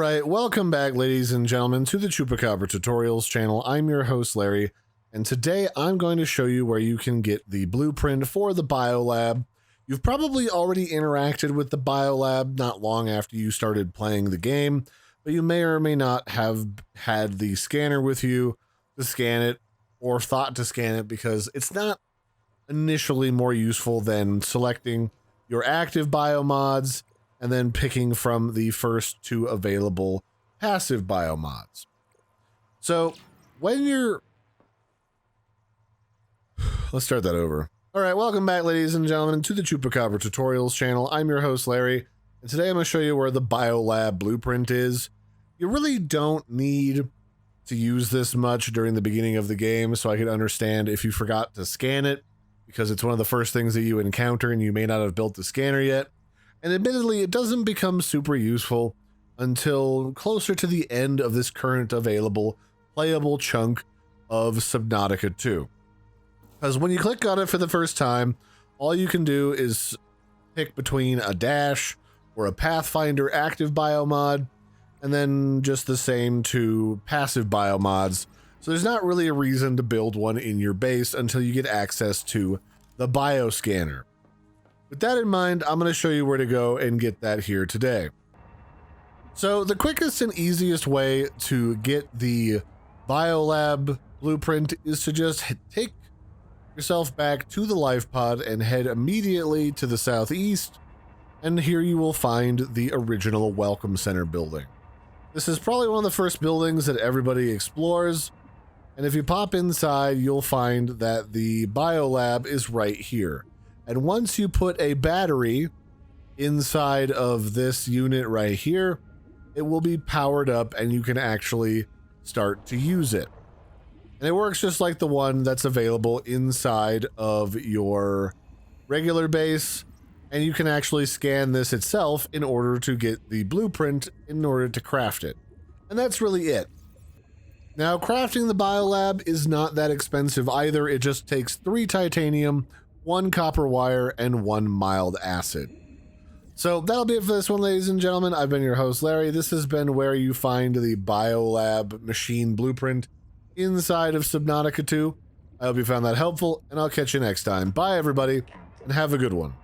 Alright, welcome back ladies and gentlemen to the Chupacabra tutorials channel. I'm your host Larry, and today I'm going to show you where you can get the blueprint for the Biolab. You've probably already interacted with the Biolab not long after you started playing the game, but you may or may not have had the scanner with you to scan it, or thought to scan it, because it's not initially more useful than selecting your active biomods and then picking from the first two available passive biomods. So when you're... Let's start that over. All right, welcome back, ladies and gentlemen, to the Chupacabra tutorials channel. I'm your host, Larry, and today I'm going to show you where the Biolab blueprint is. You really don't need to use this much during the beginning of the game, so I can understand if you forgot to scan it, because it's one of the first things that you encounter and you may not have built the scanner yet. And admittedly, it doesn't become super useful until closer to the end of this current available playable chunk of Subnautica 2. Because when you click on it for the first time, all you can do is pick between a dash or a Pathfinder active biomod, and then just the same to passive biomods. So there's not really a reason to build one in your base until you get access to the bioscanner. With that in mind, I'm going to show you where to go and get that here today. So the quickest and easiest way to get the Biolab blueprint is to just take yourself back to the Lifepod and head immediately to the southeast, and here you will find the original Welcome Center building. This is probably one of the first buildings that everybody explores, and if you pop inside, you'll find that the Biolab is right here. And once you put a battery inside of this unit right here, it will be powered up and you can actually start to use it. And it works just like the one that's available inside of your regular base, and you can actually scan this itself in order to get the blueprint in order to craft it. And that's really it. Now, crafting the Biolab is not that expensive either. It just takes 3 titanium, 1 copper wire, and 1 mild acid. So that'll be it for this one, ladies and gentlemen. I've been your host, Larry. This has been where you find the Biolab machine blueprint inside of Subnautica 2. I hope you found that helpful, and I'll catch you next time. Bye, everybody, and have a good one.